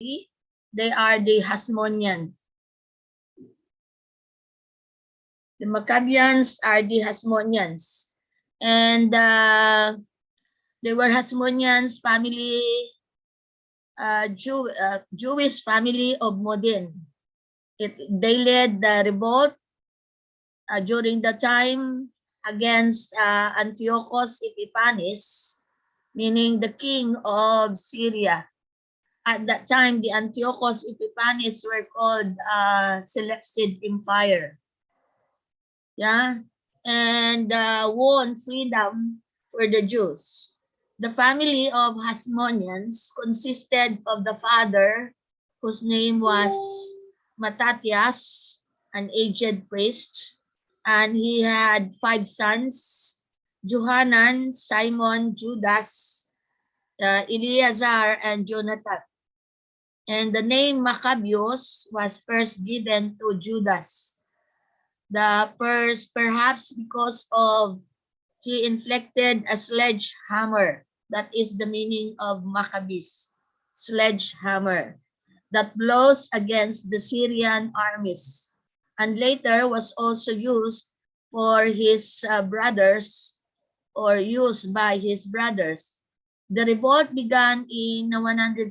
They are the Hasmonean. The Maccabians are the Hasmoneans. And they were Hasmoneans family, Jewish family of Modin. They led the revolt during the time against Antiochus Epiphanes, meaning the king of Syria. At that time, the Antiochus Epiphanes were called Seleucid Empire. Yeah, and won freedom for the Jews. The family of Hasmoneans consisted of the father, whose name was Mattathias, an aged priest, and he had 5 sons: Johanan, Simon, Judas, Eleazar, and Jonathan. And the name Maccabios was first given to Judas. The first, perhaps because of he inflicted a sledgehammer. That is the meaning of Maccabees, sledgehammer, that blows against the Syrian armies, and later was also used for his brothers, or used by his brothers. The revolt began in 168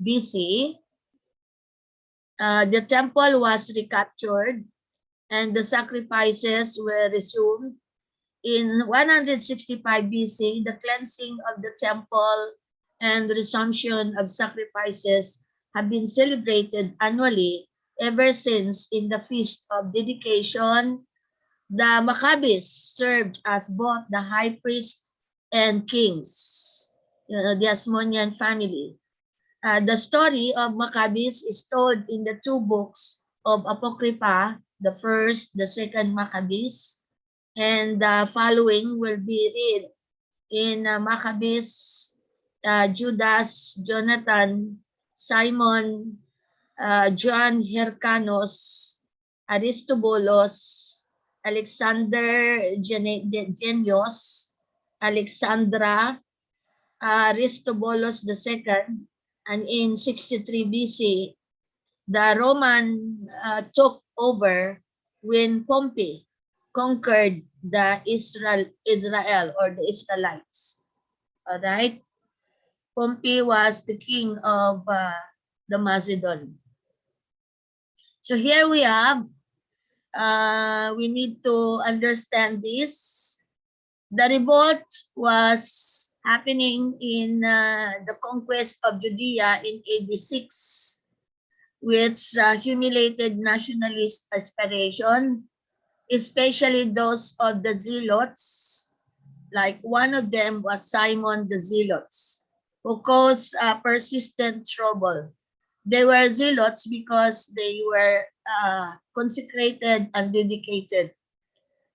BC. The temple was recaptured and the sacrifices were resumed. In 165 BC, the cleansing of the temple and resumption of sacrifices have been celebrated annually ever since. In the Feast of Dedication, the Maccabees served as both the high priest and kings, the Hasmonean family. The story of Maccabees is told in the 2 books of Apocrypha, the first, the second Maccabees, and the following will be read in Maccabees, Judas, Jonathan, Simon, John Hyrcanus, Aristobulus, Alexander Genios, Alexandra, Aristobulus II, and in 63 BC, the Roman took over when Pompey conquered the Israel or the Israelites. All right. Pompey was the king of the Macedon. So here we have, we need to understand this. The revolt was happening in the conquest of Judea in AD 6, which humiliated nationalist aspiration, especially those of the Zealots. Like one of them was Simon the Zealots, who caused persistent trouble. They were Zealots because they were consecrated and dedicated.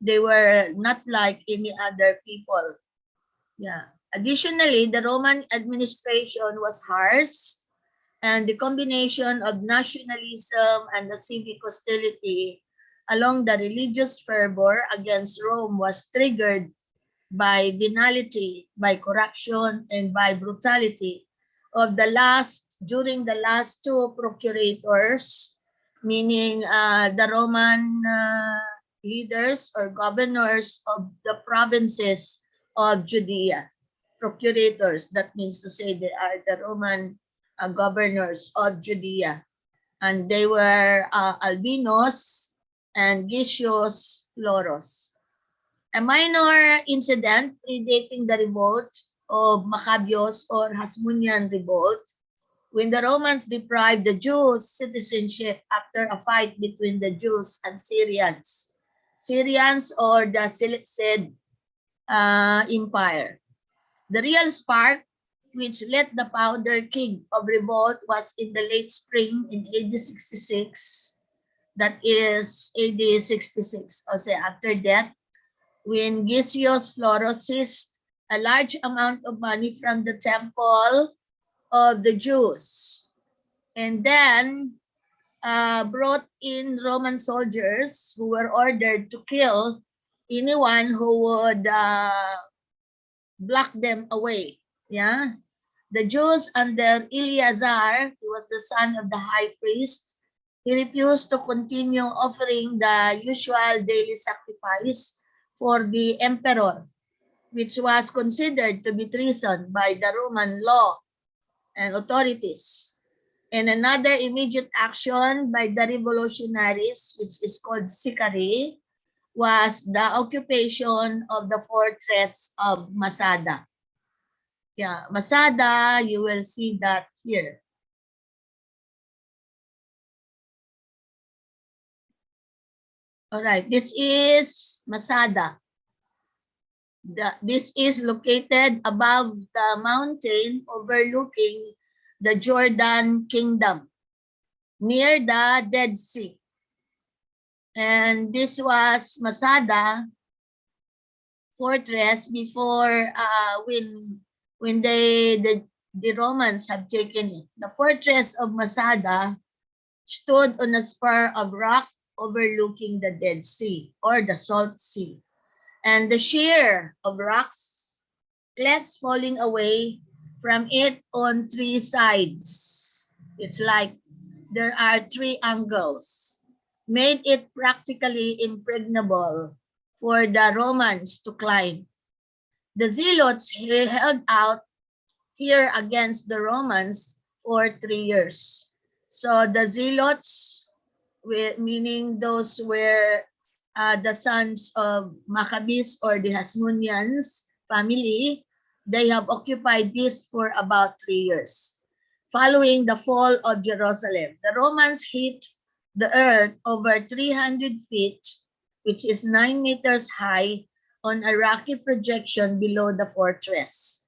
They were not like any other people. Yeah. Additionally, the Roman administration was harsh, and the combination of nationalism and the civic hostility along the religious fervor against Rome was triggered by venality, by corruption, and by brutality of during the last 2 procurators, meaning the Roman leaders or governors of the provinces of Judea. Procurators, that means to say they are the Roman governors of Judea. And they were Albinos and Gisius Floros. A minor incident predating the revolt of Maccabios or Hasmonean revolt, when the Romans deprived the Jews citizenship after a fight between the Jews and Syrians. Syrians or the Seleucid Empire. The real spark which lit the powder keg of revolt was in the late spring in AD 66, that is AD 66, or say after death, when Gisius Floros seized a large amount of money from the temple of the Jews, and then brought in Roman soldiers who were ordered to kill anyone who would block them away. Yeah, The Jews under Eleazar, he was the son of the high priest, he refused to continue offering the usual daily sacrifice for the emperor, which was considered to be treason by the Roman law and authorities. And another immediate action by the revolutionaries, which is called Sikari, was the occupation of the fortress of Masada. Yeah, Masada, you will see that here. All right, this is Masada. This is located above the mountain overlooking the Jordan Kingdom, near the Dead Sea. And this was Masada Fortress before when the Romans have taken it. The fortress of Masada stood on a spur of rock overlooking the Dead Sea or the Salt Sea, and the sheer of rocks, cliffs falling away from it on three sides. It's like there are three angles, made it practically impregnable for the Romans to climb. The Zealots held out here against the Romans for 3 years. So the Zealots, meaning those were the sons of Maccabees or the Hasmoneans family, they have occupied this for about 3 years. Following the fall of Jerusalem, the Romans hit the earth over 300 feet, which is 9 meters high, on a rocky projection below the fortress.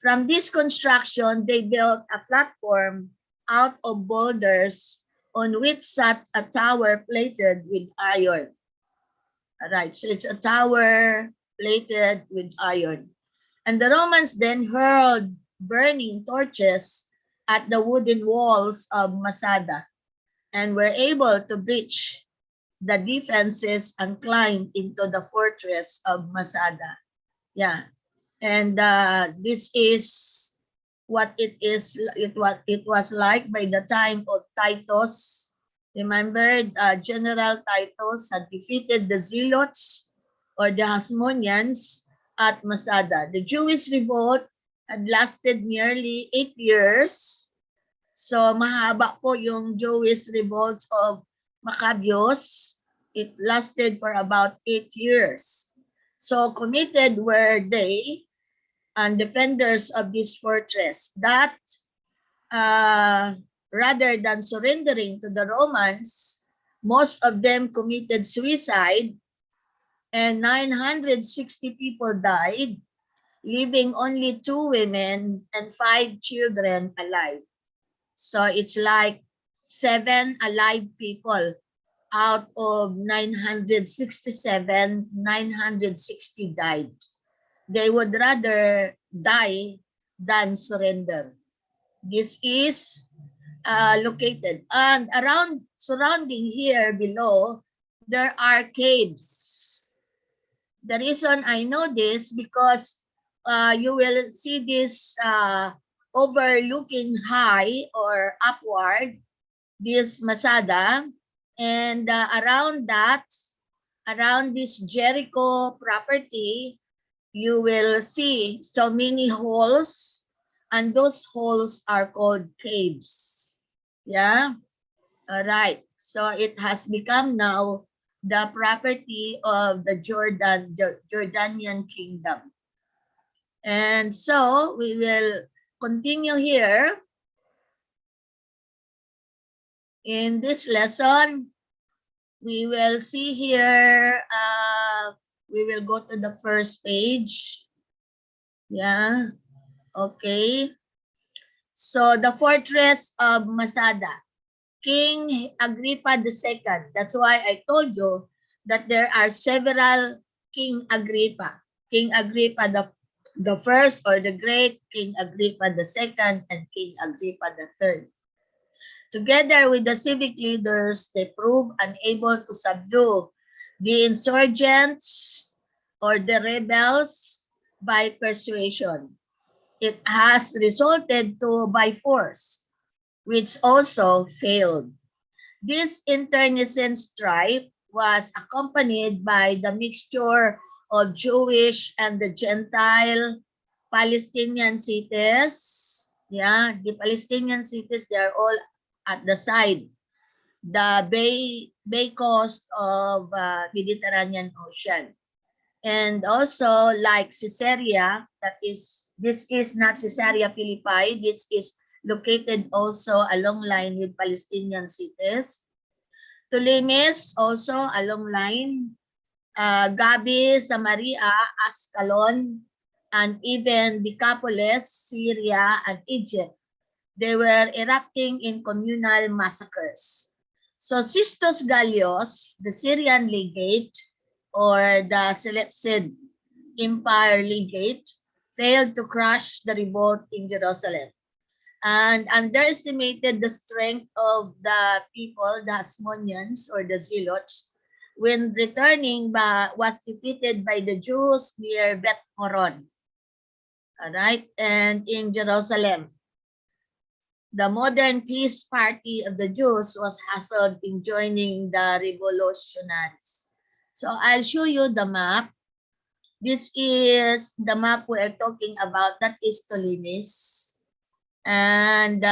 From this construction, they built a platform out of boulders on which sat a tower plated with iron. All right, so it's a tower plated with iron. And the Romans then hurled burning torches at the wooden walls of Masada and were able to breach the defenses and climb into the fortress of Masada. Yeah, and this is what it was like by the time of Titus. Remember, General Titus had defeated the Zealots or the Hasmoneans at Masada. The Jewish revolt had lasted nearly 8 years. So mahaba po yung Jewish revolt of Maccabeos. It lasted for about 8 years. So committed were they and defenders of this fortress that rather than surrendering to the Romans, most of them committed suicide and 960 people died, leaving only 2 women and 5 children alive. So it's like 7 alive people out of 967, 960 died. They would rather die than surrender. This is located, and surrounding here below, there are caves. The reason I know this because you will see this overlooking high or upward, this Masada, and around this Jericho property, you will see so many holes, and those holes are called caves. Yeah, all right. So it has become now the property of the Jordanian kingdom. And so we will continue here in this lesson. We will see here, we will go to the first page. Yeah, okay. So the fortress of Masada, King Agrippa II. That's why I told you that there are several King Agrippa. King Agrippa the first or the great, King Agrippa II, and King Agrippa III. Together with the civic leaders, they proved unable to subdue the insurgents or the rebels by persuasion. it has resulted to by force, which also failed. This internecine strife was accompanied by the mixture of Jewish and the Gentile Palestinian cities. Yeah, the Palestinian cities, they are all at the side, the bay coast of Mediterranean Ocean. And also like Caesarea, this is not Caesarea Philippi, this is located also along line with Palestinian cities. Ptolemais also along line, Gabi, Samaria, Ascalon, and even Decapolis, Syria, and Egypt. They were erupting in communal massacres. So Sistos Gallios, the Syrian legate, or the Seleucid Empire legate, failed to crush the revolt in Jerusalem and underestimated the strength of the people, the Hasmoneans or the Zealots, when returning was defeated by the Jews near Beth Horon. All right, and in Jerusalem. The modern peace party of the Jews was hassled in joining the revolutionaries. So I'll show you the map. This is the map we are talking about. That is Ptolemais. And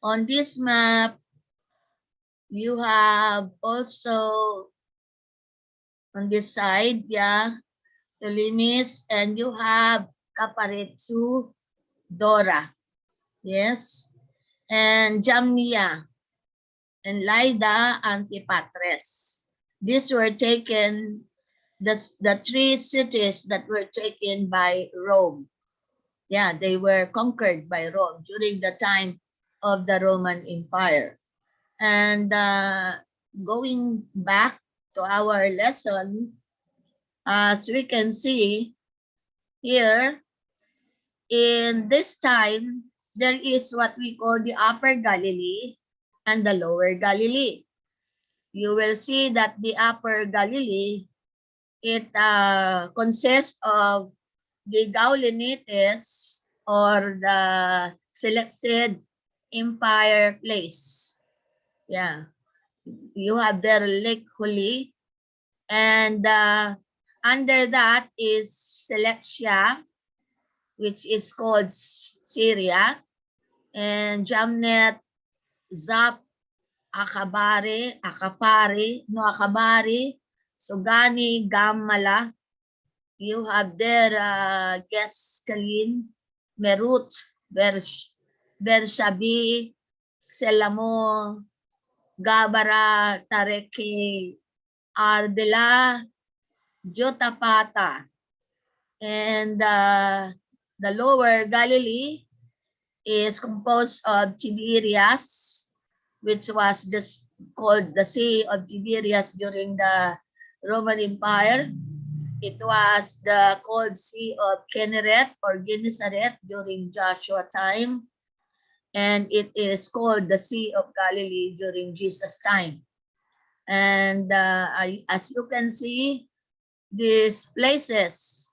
on this map, you have also on this side, yeah, Ptolemais, and you have Kaparetsu, Dora. Yes. And Jamnia and Lydda Antipatres. These were taken, the three cities that were taken by Rome. Yeah, they were conquered by Rome during the time of the Roman Empire. And going back to our lesson, as we can see here, in this time, there is what we call the Upper Galilee and the Lower Galilee. You will see that the Upper Galilee, it consists of the Gaulenites or the Seleucid Empire place. Yeah, you have their Lake Huli, and under that is Seleucia, which is called Syria, and Jamnet, Zap, Akabari, Noakabari, Sugani, Gamala. You have there Geskalin, Merut, Bershabi, Selamo, Gabara, Tareki, Arbela, Jotapata, and the Lower Galilee is composed of Tiberias, which was called the Sea of Tiberias during the Roman Empire. It was the called Sea of Kinneret or Gennesaret during Joshua time. And it is called the Sea of Galilee during Jesus' time. And as you can see, these places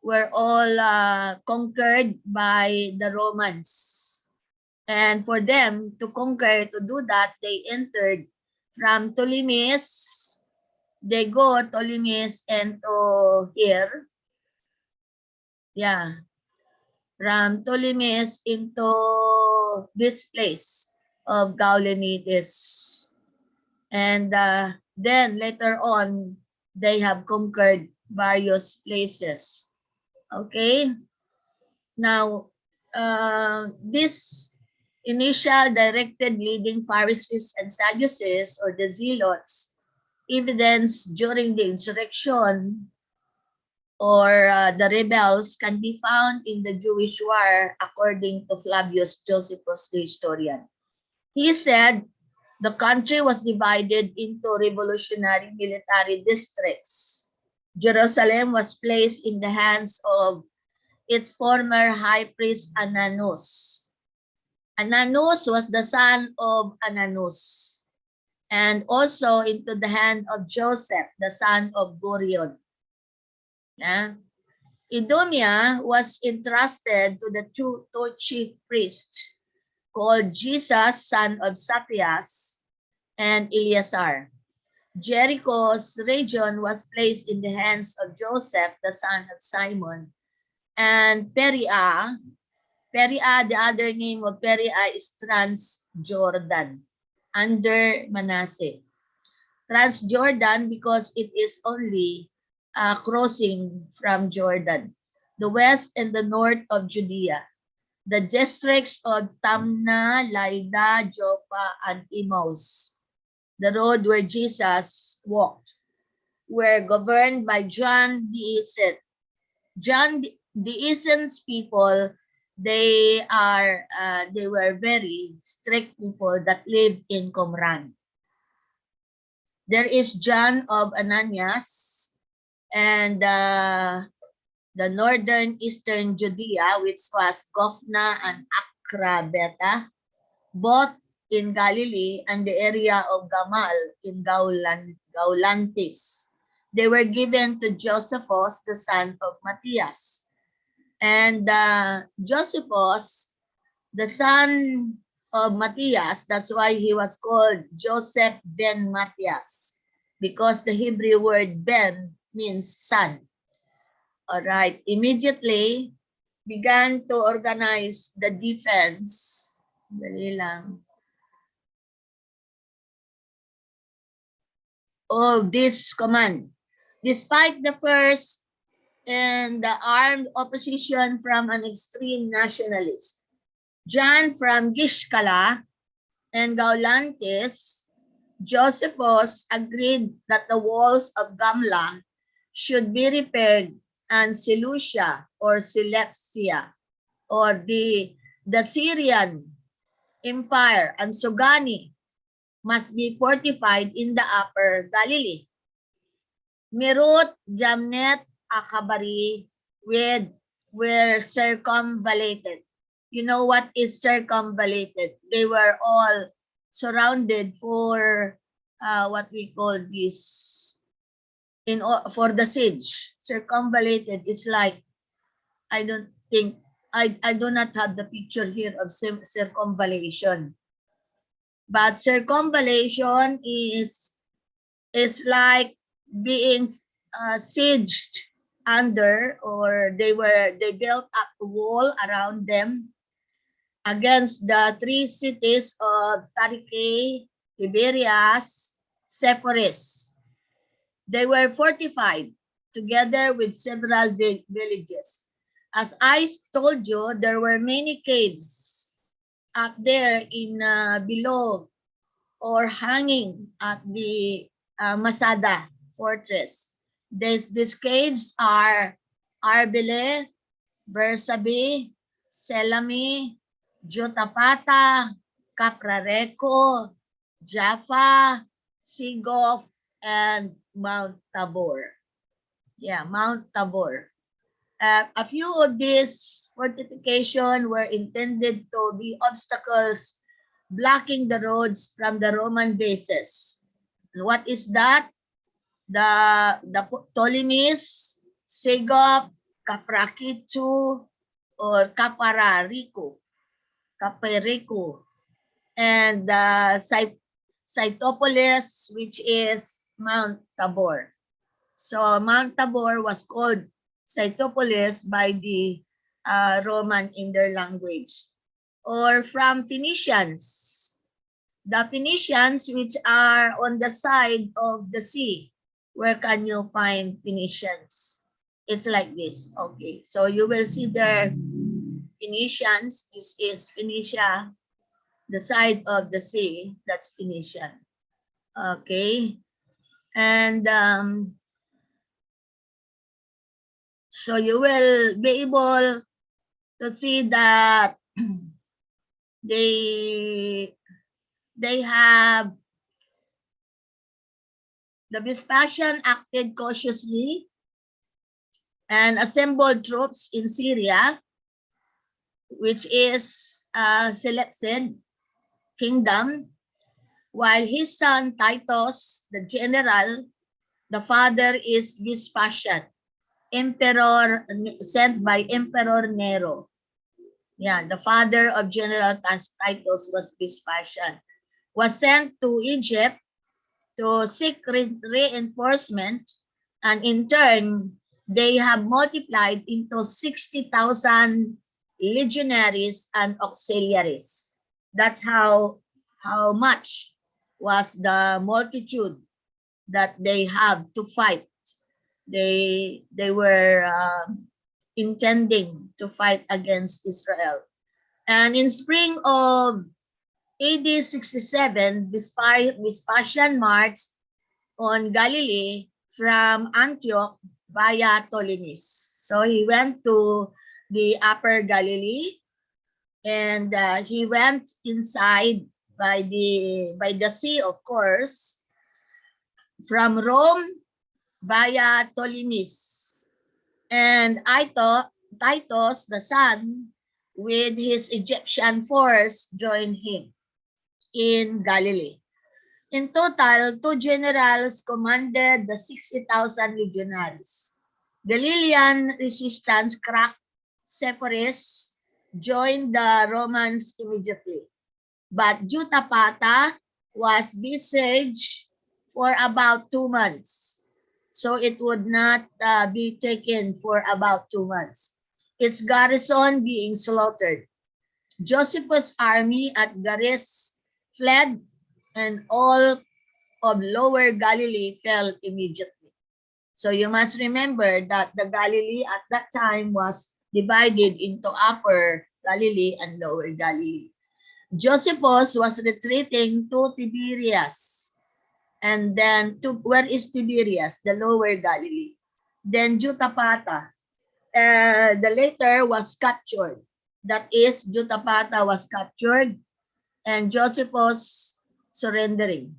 were all conquered by the Romans. And for them to conquer, to do that, they entered from Ptolemais. They go Ptolemais and to here. Yeah. From Ptolemais into this place of Gaulenides. And then later on, they have conquered various places. Okay. Now, this initial directed leading Pharisees and Sadducees or the Zealots evidence during the insurrection or the rebels can be found in the Jewish war according to Flavius Josephus, the historian. He said the country was divided into revolutionary military districts. Jerusalem was placed in the hands of its former high priest Ananus. Ananus was the son of Ananus, and also into the hand of Joseph, the son of Gurion. Yeah. Idumea was entrusted to the two chief priests called Jesus, son of Sapias, and Eleazar. Jericho's region was placed in the hands of Joseph, the son of Simon, and Perea, the other name of Perea is Transjordan, under Manasseh. Transjordan because it is only crossing from Jordan, the west and the north of Judea. The districts of Tamna, Lydda, Joppa, and Emmaus, the road where Jesus walked, were governed by John the Essene. John the Essene's people, they were very strict people that lived in Qumran. There is John of Ananias and the northern eastern Judea, which was Gophna and Akrabeta, both in Galilee, and the area of Gamal in Gaulantis. They were given to Josephus, the son of Matthias. And Josephus, the son of Matthias, that's why he was called Joseph ben Matthias, because the Hebrew word ben means son. All right, immediately began to organize the defense. Dali lang. Of this command. Despite the first and the armed opposition from an extreme nationalist, John from Gishkala and Gaulantis, Josephus agreed that the walls of Gamla should be repaired and Seleucia or Seleucia or the Syrian Empire and Sogani must be fortified in the upper Galilee. Merut, Jamnet, Akabari were circumvallated. You know what is circumvallated? They were all surrounded for what we call this for the siege. Circumvallated is like, I don't think, I do not have the picture here of circumvallation. But circumvallation is like being sieged under, or they built up a wall around them against the three cities of Tarique, Tiberias, Sepphoris. They were fortified together with several villages. As I told you, there were many caves up there in below or hanging at the Masada Fortress. These caves are Arbele, Bersabe, Selami, Jotapata, Caprareco, Jaffa, Sigof, and Mount Tabor. Yeah, Mount Tabor. A few of these fortifications were intended to be obstacles blocking the roads from the Roman bases. What is that? The Ptolemies, Segov, Caprakitu, or Capararico, and Cytopolis, which is Mount Tabor. So Mount Tabor was called Cytopolis by the Roman in their language. Or from Phoenicians. The Phoenicians, which are on the side of the sea. Where can you find Phoenicians? It's like this. Okay, so you will see there Phoenicians. This is Phoenicia, the side of the sea. That's Phoenician. Okay, and so you will be able to see that they have the Vespasian acted cautiously and assembled troops in Syria, which is Seleucid kingdom, while his son Titus, the general, the father is Vespasian. Emperor, sent by Emperor Nero. Yeah, the father of General Titus was Vespasian. Was sent to Egypt to seek reinforcement, and in turn, they have multiplied into 60,000 legionaries and auxiliaries. That's how much was the multitude that they have to fight. They were intending to fight against Israel. And in spring of AD 67, Vespasian marched on Galilee from Antioch via Ptolemais. So he went to the upper Galilee, and he went inside by the sea, of course, from Rome via Ptolemais. And Titus, the son, with his Egyptian force, joined him in Galilee. In total, 2 generals commanded the 60,000 legionaries. Galilean resistance cracked. Separatists joined the Romans immediately. But Jutapata was besieged for about 2 months. So it would not be taken for about 2 months. Its garrison being slaughtered. Josephus' army at Garis fled, and all of Lower Galilee fell immediately. So you must remember that the Galilee at that time was divided into Upper Galilee and Lower Galilee. Josephus was retreating to Tiberias. And then, where is Tiberias? The Lower Galilee. Then Jutapata. The later was captured. That is, Jutapata was captured and Josephus surrendering.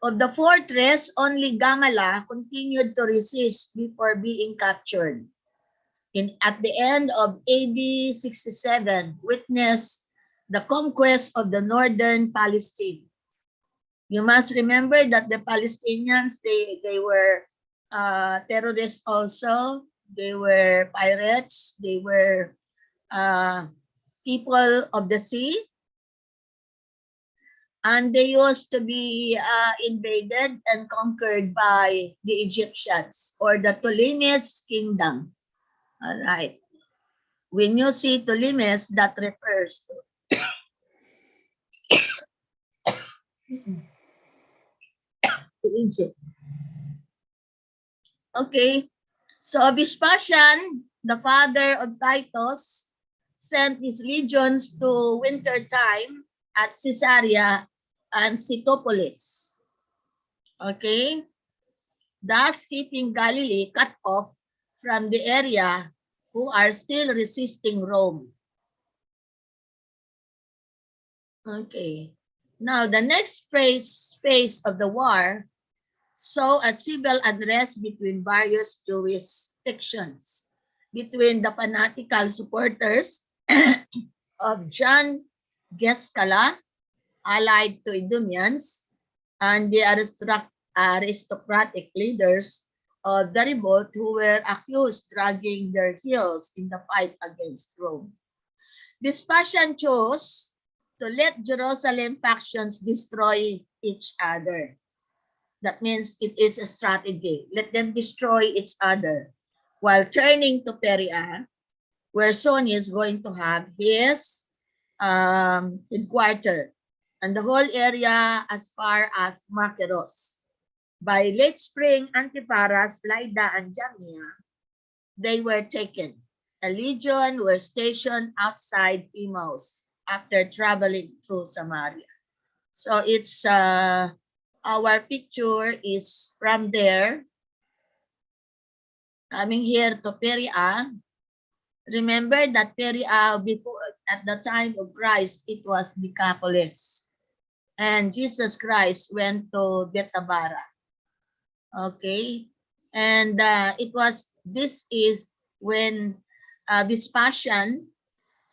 Of the fortress, only Gamala continued to resist before being captured. At the end of AD 67, witnessed the conquest of the northern Palestine. You must remember that the Palestinians, they were terrorists also. They were pirates. They were people of the sea. And they used to be invaded and conquered by the Egyptians or the Ptolemy's kingdom. All right. When you see Ptolemy's, that refers to Egypt. Okay. So Vespasian, the father of Titus, sent his legions to winter time at Caesarea and Scythopolis. Okay. Thus keeping Galilee cut off from the area who are still resisting Rome. Okay. Now, the next phase of the war saw a civil unrest between various Jewish factions, between the fanatical supporters of John Gescala, allied to Idumeans, and the aristocratic leaders of the revolt who were accused dragging their heels in the fight against Rome. Vespasian chose to let Jerusalem factions destroy each other. That means it is a strategy. Let them destroy each other while turning to Perea, where Sonny is going to have his headquarters, and the whole area as far as Maccabeos. By late spring, Antiparas, Lydda, and Jamnia, they were taken. A legion were stationed outside Emmaus after traveling through Samaria. So it's our picture is from there, coming here to Perea. Remember that Perea, before, at the time of Christ, it was Decapolis. And Jesus Christ went to Betabara. Okay. And this is when Vespasian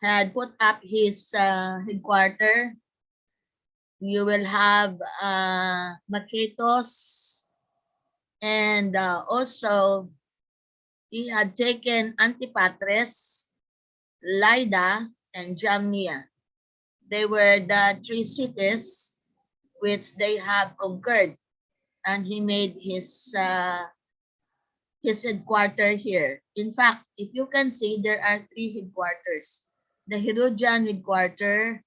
had put up his headquarters. You will have Maccabeos and also he had taken Antipatris, Lydda, and Jamnia. They were the three cities which they have conquered, and he made his headquarter here. In fact, if you can see, there are three headquarters: the Herodian headquarter,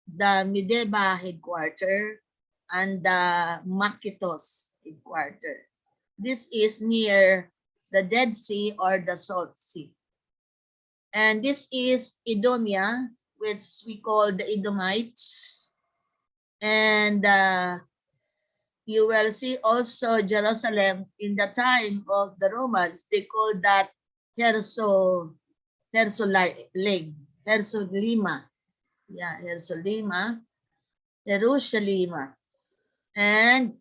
the Mideba headquarter, and the Makitos headquarter. This is near the Dead Sea or the Salt Sea. And this is Edomia, which we call the Edomites. And you will see also Jerusalem in the time of the Romans. They call that Hersolima. Yeah, Hersolima, Jerusalem. And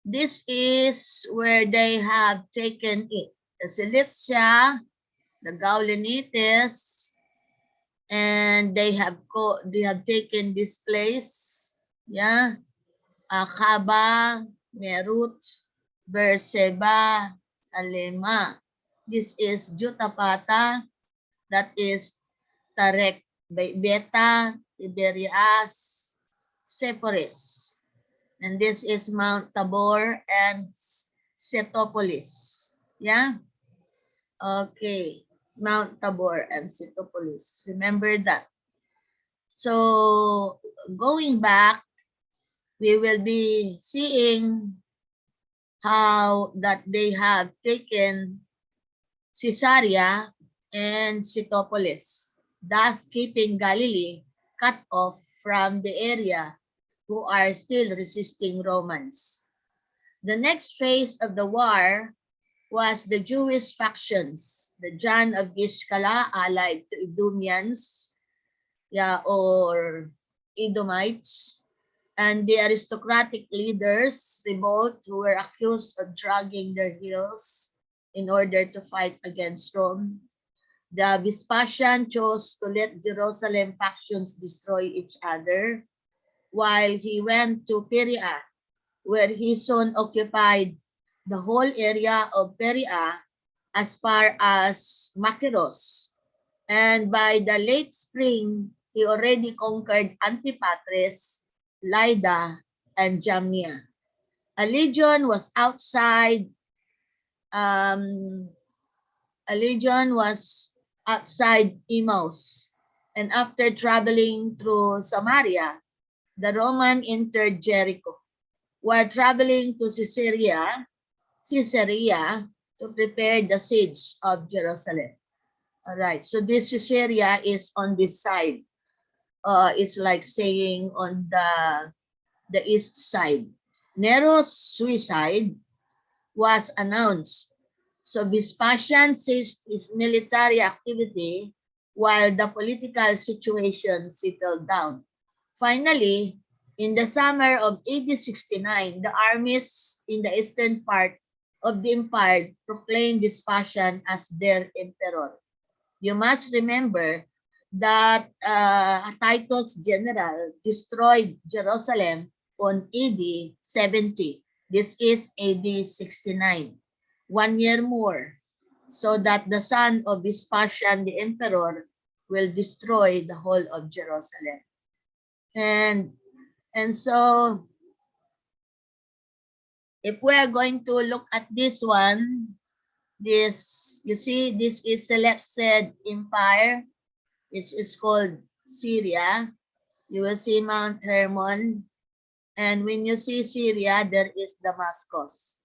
this is where they have taken it. The Seleucia, the Gaulenites, and they have taken this place. Yeah, Akaba, Merut, Berseba, Salema. This is Jutapata, that is Tarek, Beta, Tiberias, Sepphoris. And this is Mount Tabor and Setopolis. Yeah? Okay. Mount Tabor and Setopolis. Remember that. So, going back, we will be seeing how that they have taken Caesarea and Setopolis, thus keeping Galilee cut off from the area who are still resisting Romans. The next phase of the war was the Jewish factions, the Jan of Gishkala allied to Edomians, yeah, or Edomites, and the aristocratic leaders revolt who were accused of dragging their heels in order to fight against Rome. The Vespasian chose to let Jerusalem factions destroy each other, while he went to Perea, where he soon occupied the whole area of Perea as far as Machabeos. And by the late spring, he already conquered Antipatris, Lydda, and Jamnia. A legion was outside. A legion was outside Emmaus, and after traveling through Samaria, the Roman entered Jericho. While traveling to Caesarea to prepare the siege of Jerusalem. All right, so this Caesarea is on this side. It's like saying on the east side. Nero's suicide was announced. So Vespasian ceased his military activity while the political situation settled down. Finally, in the summer of AD 69, the armies in the eastern part of the empire proclaimed Vespasian as their emperor. You must remember that Titus general destroyed Jerusalem on AD 70. This is AD 69. 1 year more, so that the son of Vespasian the emperor will destroy the whole of Jerusalem. And so if we are going to look at this one, this, you see, this is Seleucid Empire, which is called Syria. You will see Mount Hermon. And when you see Syria, there is Damascus.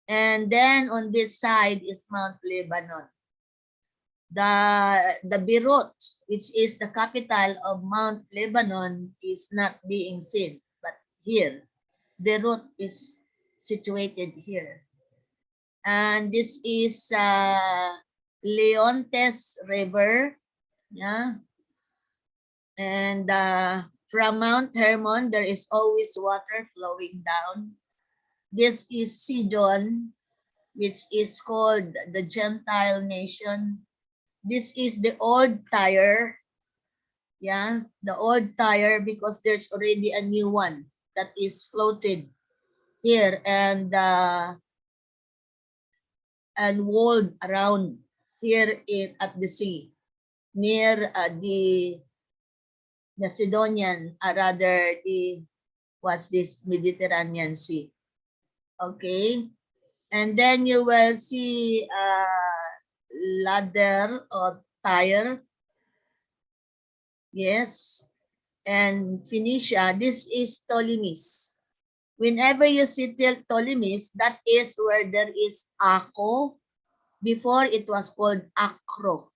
And then on this side is Mount Lebanon. The Beirut, which is the capital of Mount Lebanon, is not being seen, but here. Beirut is situated here. And this is Leontes River. Yeah. And from Mount Hermon, there is always water flowing down. This is Sidon, which is called the Gentile nation. This is the old Tyre. Yeah, the old Tyre, because there's already a new one that is floated here. And and walled around here at the sea, near the Macedonian, rather the, what's this, Mediterranean Sea. Okay, and then you will see ladder of Tyre. Yes, and Phoenicia. This is Ptolemy's. Whenever you see Ptolemy's, that is where there is Akko. Before it was called Akro.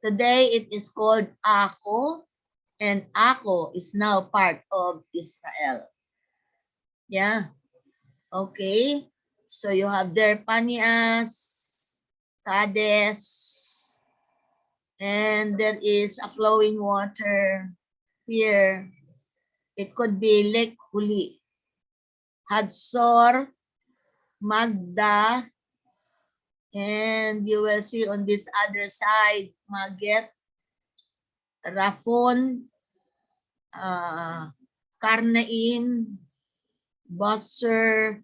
Today it is called Akko, and Akko is now part of Israel. Yeah. Okay. So you have there Panias, Kades, and there is a flowing water here. It could be Lake Huli, Hadsor, Magda, and you will see on this other side, Maget, Rafon, Karnaim, Busser,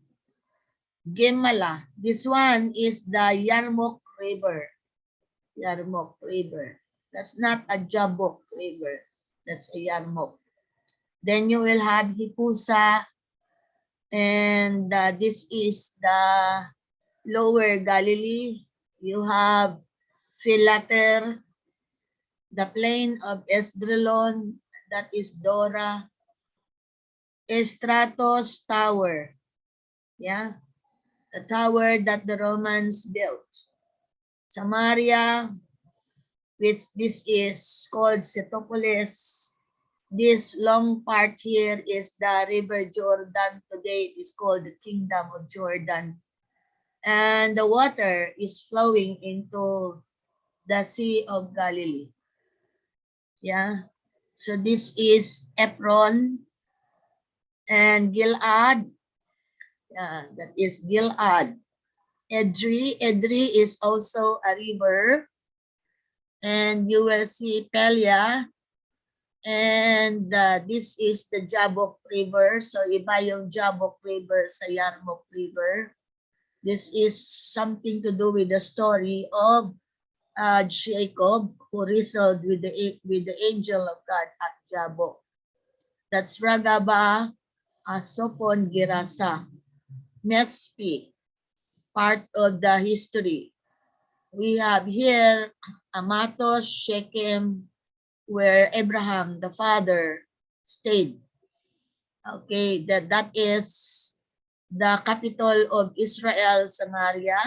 Gemala. This one is the Yarmukh River. Yarmukh River. That's not a Jabbok River. That's a Yarmukh. Then you will have Hipusa, and this is the lower Galilee. You have Philater, the plain of Esdraelon, that is Dora, Estratos Tower, yeah, the tower that the Romans built. Samaria, which this is called Setopolis. This long part here is the River Jordan. Today it is called the Kingdom of Jordan. And the water is flowing into the Sea of Galilee. Yeah. So this is Ekron and Gilad. That is Gilad. Edrei. Edrei is also a river. And you will see Pelia. And this is the Jabbok River. So iba yung Jabbok River sa Yarmukh River. This is something to do with the story of Jacob, who wrestled with the angel of God at Jabbok. That's Ragaba, Sopon, Gerasa, Mespi, part of the history. We have here Amatos, Shechem, where Abraham, the father, stayed. Okay, that is the capital of Israel, Samaria.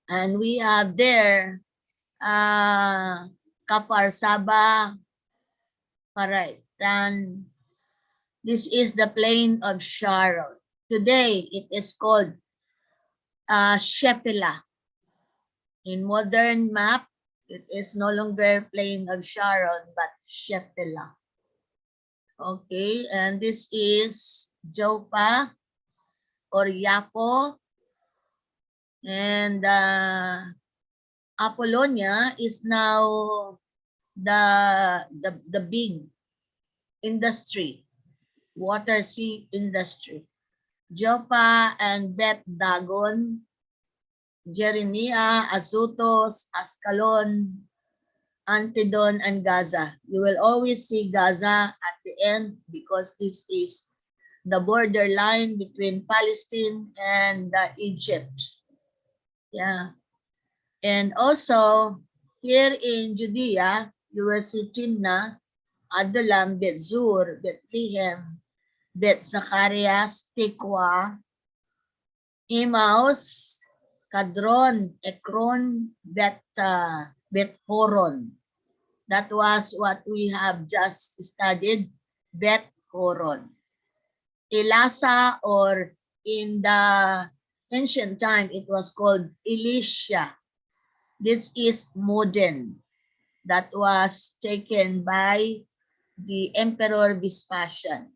And we have there Kapar Saba, Paraitan. This is the plain of Sharon. Today, it is called Shephelah. In modern map, it is no longer plain of Sharon, but Shephelah. Okay, and this is Joppa or Yapo. And Apollonia is now the big industry, water sea industry. Joppa and Beth Dagon, Jeremiah, Azotus, Ascalon, Antidon, and Gaza. You will always see Gaza at the end because this is the borderline between Palestine and Egypt. Yeah. And also, here in Judea, you will see Timnah, Adullam, Bethzur, Bethlehem, Beth Zacharias, Tikwa, Emmaus, Kadron, Ekron, Beth Horon. That was what we have just studied, Beth Horon. Elasa, or in the ancient time, it was called Elisha. This is Modin, that was taken by the Emperor Vespasian.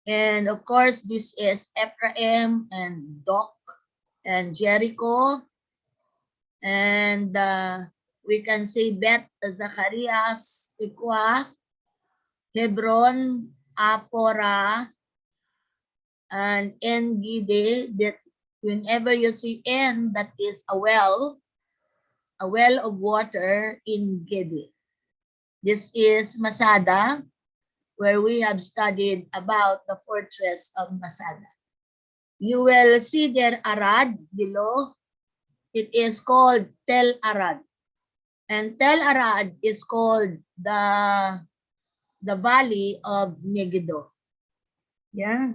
And of course, this is Ephraim and Doc and Jericho. And we can say Beth Zacharias, Ikwa, Hebron, Apora, and Engide, Whenever you see N, that is a well of water in Gedi. This is Masada, where we have studied about the fortress of Masada. You will see there Arad below. It is called Tel Arad. And Tel Arad is called the valley of Megiddo. Yeah,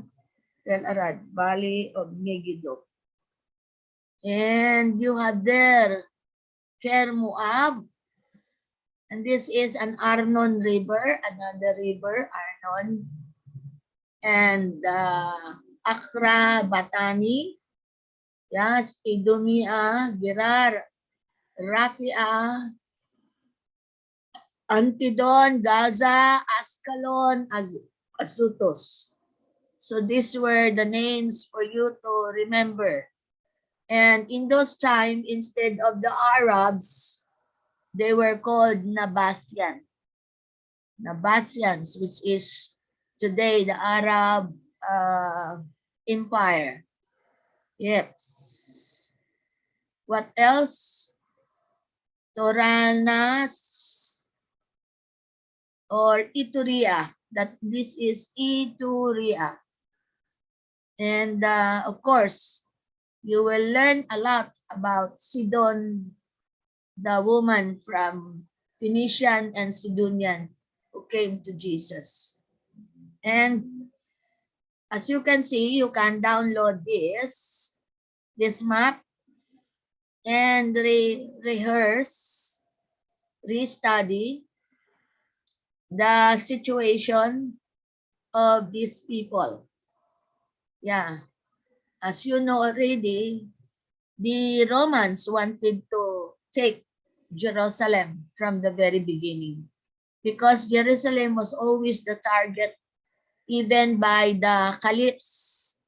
Tel Arad, valley of Megiddo. And you have there Kermoab. And this is an Arnon River, another river, Arnon. And Akra, Batani. Yes, Idumea, Gerar, Rafia, Antidon, Gaza, Ascalon, Azutos. So these were the names for you to remember. And in those times, instead of the Arabs, they were called Nabasian. Nabasians, which is today the Arab Empire. Yes. What else? Toranas or Ituria. That this is Ituria. And of course, you will learn a lot about Sidon, the woman from Phoenician and Sidonian who came to Jesus. And as you can see, you can download this map and rehearse, restudy the situation of these people. Yeah, as you know already, the Romans wanted to take Jerusalem from the very beginning because Jerusalem was always the target even by the caliphs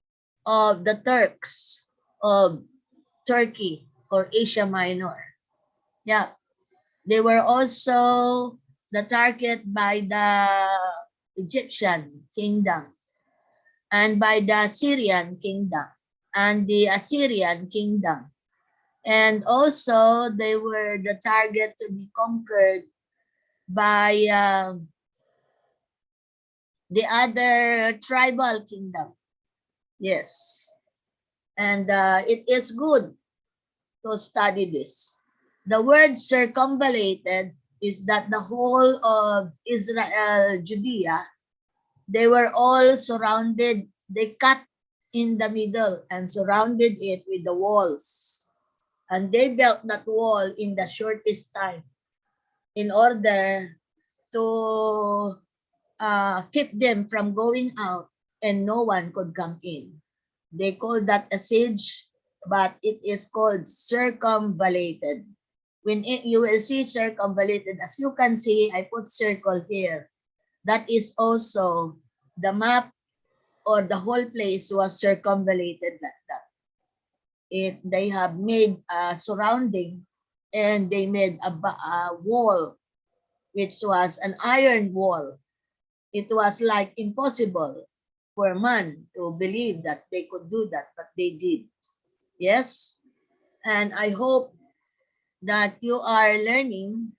of the Turks of Turkey or Asia Minor. Yeah, they were also the target by the Egyptian kingdom and by the Syrian kingdom and the Assyrian kingdom. And also they were the target to be conquered by the other tribal kingdom. Yes. And it is good to study this. The word circumvallated is that the whole of Israel, Judea, they were all surrounded, they cut in the middle and surrounded it with the walls. And they built that wall in the shortest time in order to keep them from going out and no one could come in. They call that a siege, but it is called circumvallated. You will see circumvallated, as you can see, I put circle here. That is also the map, or the whole place was circumvallated like that. They have made a surrounding, and they made a wall, which was an iron wall. It was like impossible for man to believe that they could do that, but they did. Yes, and I hope that you are learning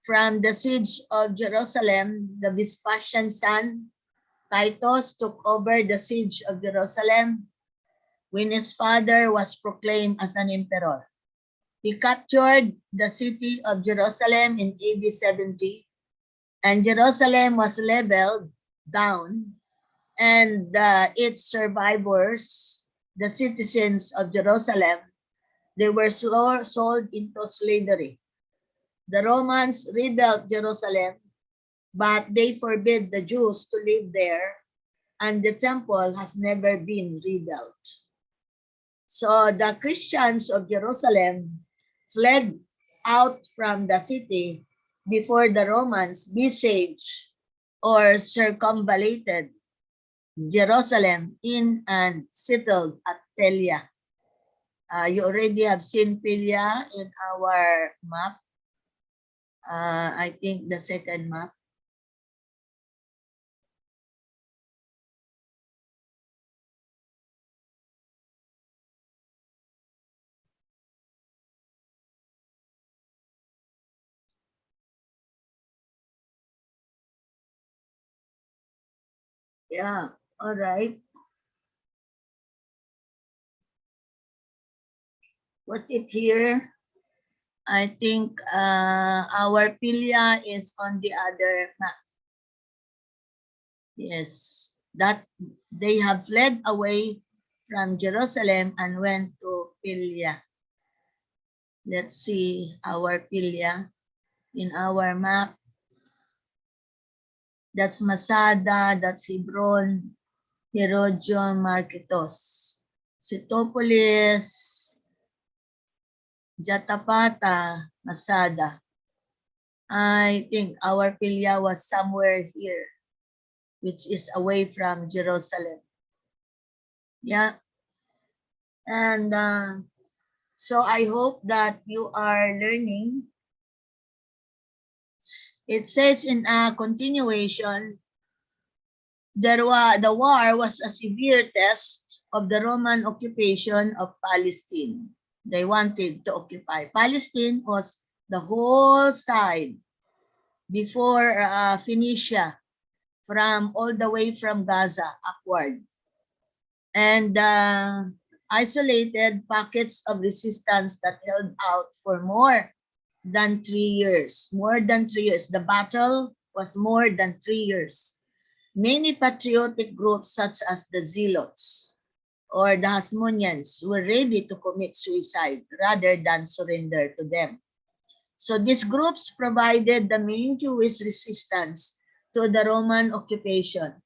from the siege of Jerusalem. The Vespasian son, Titus, took over the siege of Jerusalem when his father was proclaimed as an emperor. He captured the city of Jerusalem in AD 70, and Jerusalem was leveled down, and its survivors, the citizens of Jerusalem, they were sold into slavery. The Romans rebuilt Jerusalem, but they forbid the Jews to live there, and the temple has never been rebuilt. So the Christians of Jerusalem fled out from the city before the Romans besieged or circumvallated Jerusalem in and settled at Pelia. You already have seen Pelia in our map. I think the second map. Yeah, all right. Was it here? I think our Pilia is on the other map. Yes, that they have fled away from Jerusalem and went to Pilia. Let's see our Pilia in our map. That's Masada, that's Hebron, Herodion, Marketos, Sitopolis, Jatapata, Masada. I think our Pilia was somewhere here, which is away from Jerusalem. Yeah, and so I hope that you are learning. It says in a continuation, the war was a severe test of the Roman occupation of Palestine. They wanted to occupy. Palestine was the whole side before Phoenicia, from all the way from Gaza upward. And isolated pockets of resistance that held out for more than 3 years. More than 3 years. The battle was more than 3 years. Many patriotic groups such as the Zealots or the Hasmoneans were ready to commit suicide rather than surrender to them. So these groups provided the main Jewish resistance to the Roman occupation.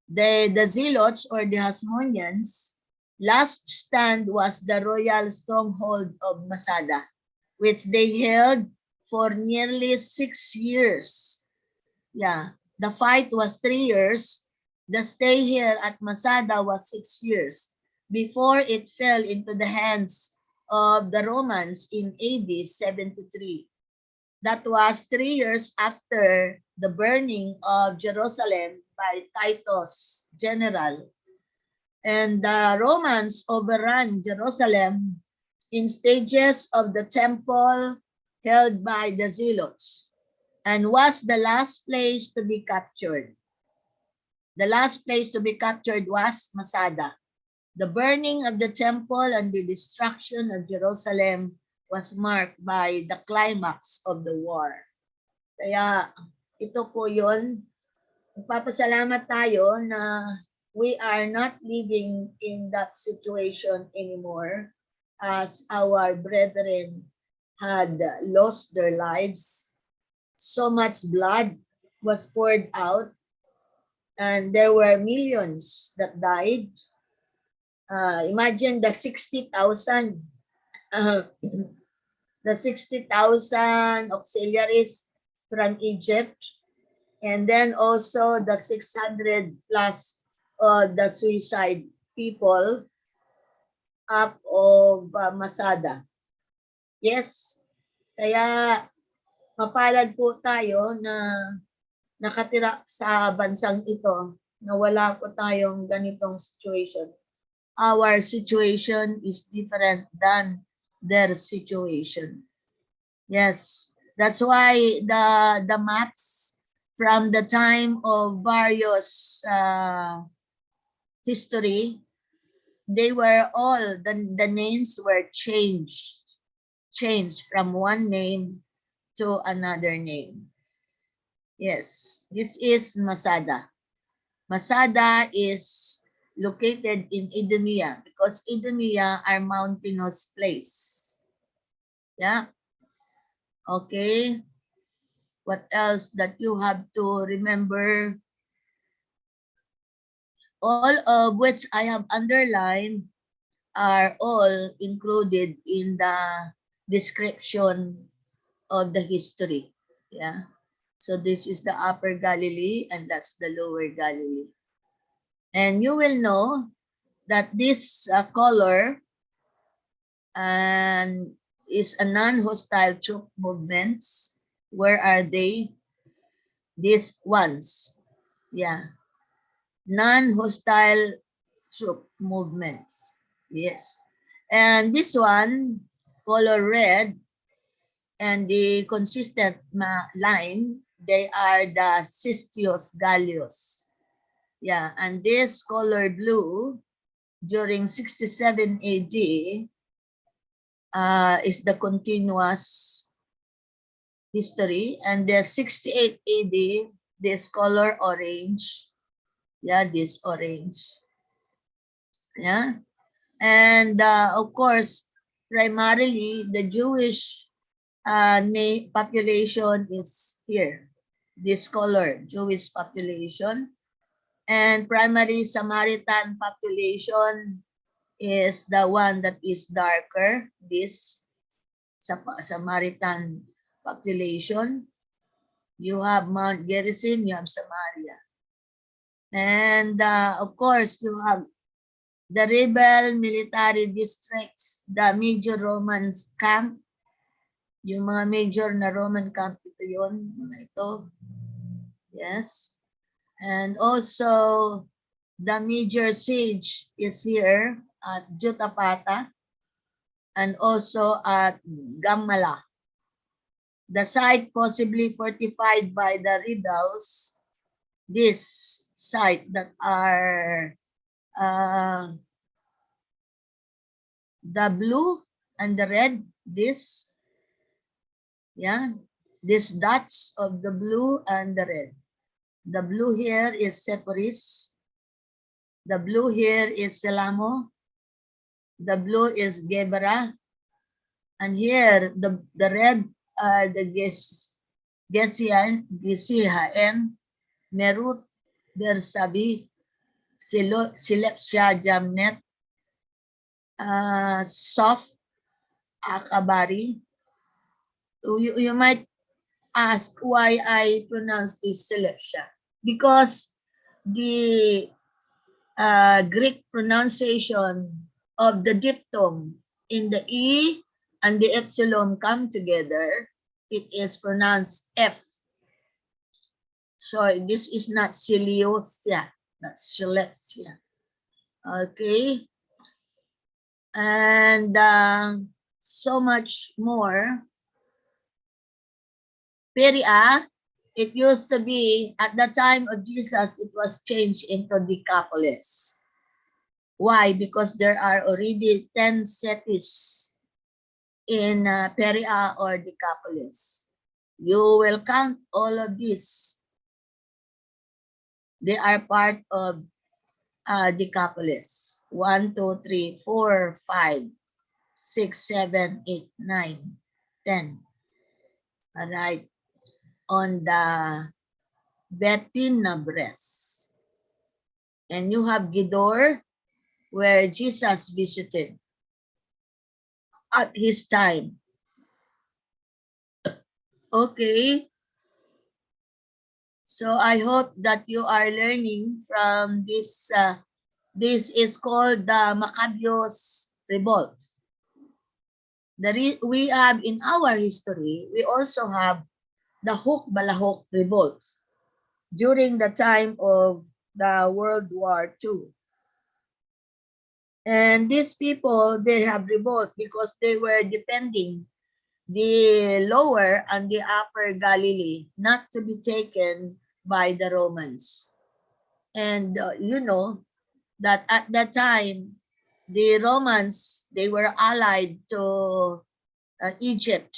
The Zealots or the Hasmoneans' last stand was the royal stronghold of Masada, which they held for nearly 6 years. Yeah, the fight was 3 years. The stay here at Masada was 6 years before it fell into the hands of the Romans in AD 73. That was 3 years after the burning of Jerusalem by Titus' general. And the Romans overran Jerusalem in stages of the temple held by the Zealots and was the last place to be captured. The last place to be captured was Masada. The burning of the temple and the destruction of Jerusalem was marked by the climax of the war. Kaya ito po yun. Nagpapasalamat tayo na we are not living in that situation anymore as our brethren had lost their lives. So much blood was poured out and there were millions that died. Imagine the 60,000 uh, the 60,000 auxiliaries from Egypt, and then also the 600 plus the suicide people up of Masada. Yes, kaya mapalad po tayo na nakatira sa bansang ito na wala po tayong ganitong situation. Our situation is different than their situation. Yes, that's why the maps from the time of various history, they were all, the names were changed from one name to another name. Yes, this is Masada. Masada is located in Idumea because Idumea are mountainous place. Yeah. Okay. What else that you have to remember? All of which I have underlined are all included in the description of the history. Yeah. So this is the Upper Galilee and that's the Lower Galilee. And you will know that this color and is a non-hostile troop movements. Where are they? These ones. Yeah. Non-hostile troop movements. Yes. And this one, color red, and the consistent line, they are the Cistios Gallios. Yeah, and this color blue during 67 AD is the continuous history, and the 68 AD, this color orange. Yeah, this orange. Yeah, and of course, primarily the Jewish population is here. This color, Jewish population, and primary Samaritan population is the one that is darker. This Samaritan population. You have Mount Gerizim, you have Samaria. And of course, you have the rebel military districts, the major Roman camp, yung mga major na Roman camp, ito yun, mga ito. Yes. And also, the major siege is here at Jutapata and also at Gamala. The site possibly fortified by the redoubts, this site that are the blue and the red, this, yeah, these dots of the blue and the red. The blue here is Sepphoris. The blue here is Selamo. The blue is Gebera. And here, the red are the Gesian, Merut, Bersabi, Silepsia Jamnet, Sof, Akabari. You might ask why I pronounce this Silepsia. Because the Greek pronunciation of the diphthong in the E and the epsilon come together, it is pronounced F. So this is not Siliosia, that's Silepsia. Okay. And so much more. Peria, it used to be, at the time of Jesus, it was changed into Decapolis. Why? Because there are already 10 cities in Peria or Decapolis. You will count all of these. They are part of Decapolis. 1, 2, 3, 4, 5, 6, 7, 8, 9, 10. All right. On the Betinabres. And you have Gidor, where Jesus visited at his time. Okay. So I hope that you are learning from this. This is called the Maccabeos Revolt. We have in our history, we also have the Hukbalahok Revolt during the time of the World War II. And these people, they have revolt because they were defending the lower and the upper Galilee not to be taken by the Romans. And you know that at that time, the Romans, they were allied to Egypt,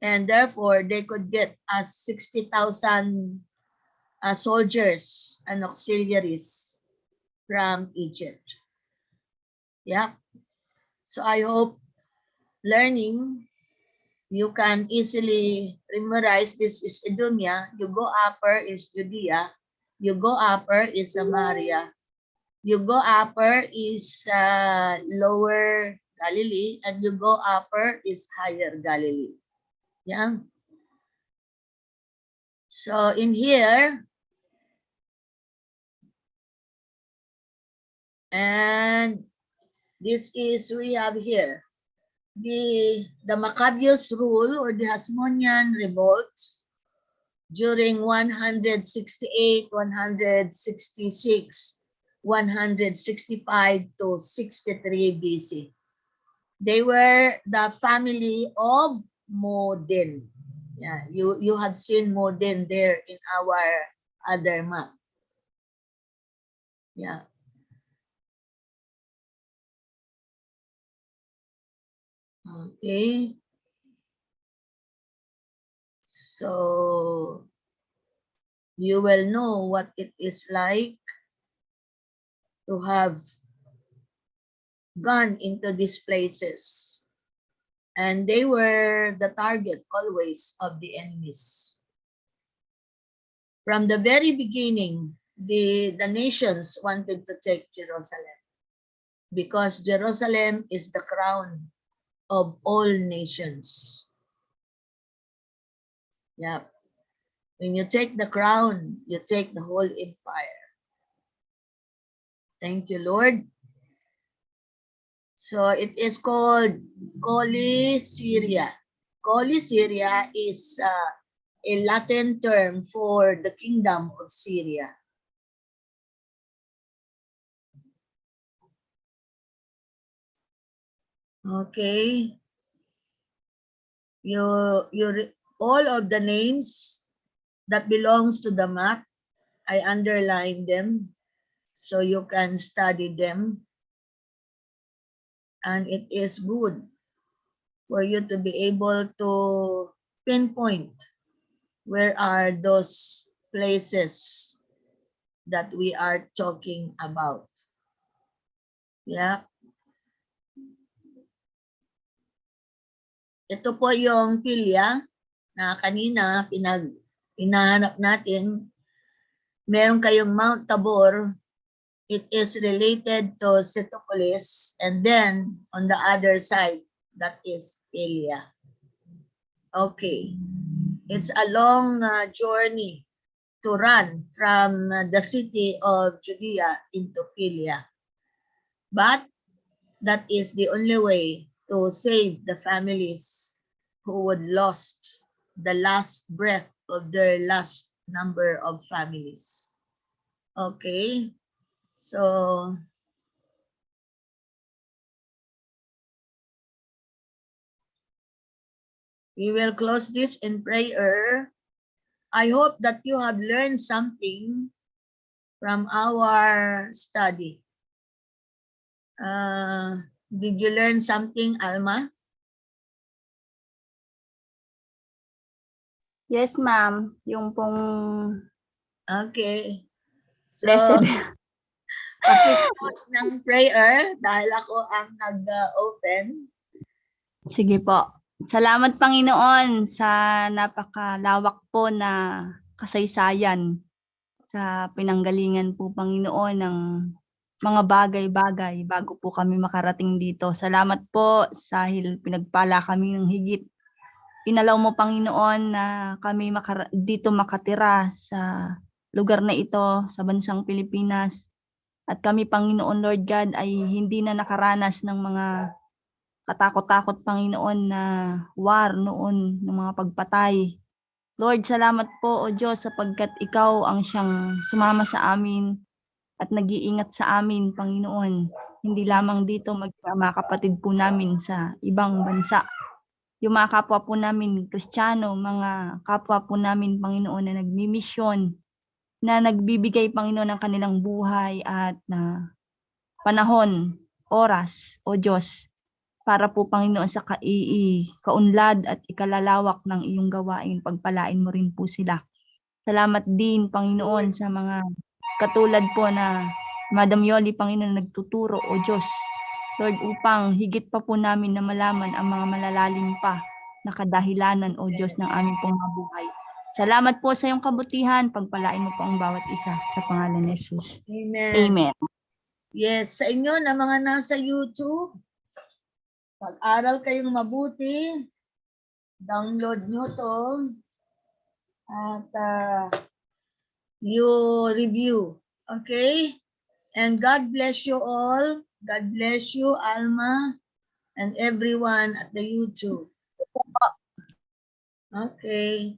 and therefore they could get 60,000 soldiers and auxiliaries from Egypt. Yeah. So I hope learning, you can easily memorize. This is Idumea. You go upper is Judea. You go upper is Samaria. You go upper is lower Galilee, and you go upper is higher Galilee. Yeah. So in here, and this is, we have here the Maccabeos rule or the Hasmonean revolt during 168, 166, 165 to 63 BC. They were the family of Modin. Yeah, you have seen Modin there in our other map. Yeah. Okay. So you will know what it is like to have gone into these places. And they were the target always of the enemies. From the very beginning, the nations wanted to take Jerusalem because Jerusalem is the crown of all nations. Yeah. When you take the crown, you take the whole empire. Thank you, Lord. So it is called Coele-Syria. Coele-Syria is a Latin term for the kingdom of Syria. Okay. All of the names that belongs to the map, I underline them so you can study them. And it is good for you to be able to pinpoint where are those places that we are talking about. Yeah. Ito po yung pilya na kanina hinahanap natin. Meron kayong Mount Tabor. It is related to Setopolis, and then on the other side, that is Elia. Okay, it's a long journey to run from the city of Judea into Elia, but that is the only way to save the families who would lost the last breath of their last number of families. Okay. So, we will close this in prayer. I hope that you have learned something from our study. Did you learn something, Alma? Yes, ma'am. Yung pong Okay. So, lesson. pakiclose ng prayer dahil ako ang nag-open. Sige po. Salamat, Panginoon, sa napakalawak po na kasaysayan sa pinanggalingan po, Panginoon, ng mga bagay-bagay bago po kami makarating dito. Salamat po dahil pinagpala kami ng higit. Inalaw mo, Panginoon, na kami dito makatira sa lugar na ito, sa bansang Pilipinas. At kami, Panginoon, Lord God, ay hindi na nakaranas ng mga katakot-takot, Panginoon, na war noon, ng mga pagpatay. Lord, salamat po, O Diyos, sapagkat Ikaw ang siyang sumama sa amin at nag-iingat sa amin, Panginoon. Hindi lamang dito, mga kapatid po namin sa ibang bansa. Yung mga kapwa po namin Kristiyano, mga kapwa po namin, Panginoon, na nagmimisyon, na nagbibigay, Panginoon, ng kanilang buhay at panahon, oras, O Diyos, para po, Panginoon, sa kaunlad at ikalalawak ng iyong gawain. Pagpalain mo rin po sila. Salamat din, Panginoon, sa mga katulad po na Madam Yoli, Panginoon, nagtuturo, O Diyos, Lord, upang higit pa po namin na malaman ang mga malalalim pa na kadahilanan, O Diyos, ng aming pong mabuhay. Salamat po sa iyong kabutihan. Pagpalain mo po ang bawat isa sa pangalan ni Jesus. Amen. Amen. Yes, sa inyo na mga nasa YouTube, pag-aral kayong mabuti, download nyo to, at you review. Okay? And God bless you all. God bless you, Alma, and everyone at the YouTube. Okay.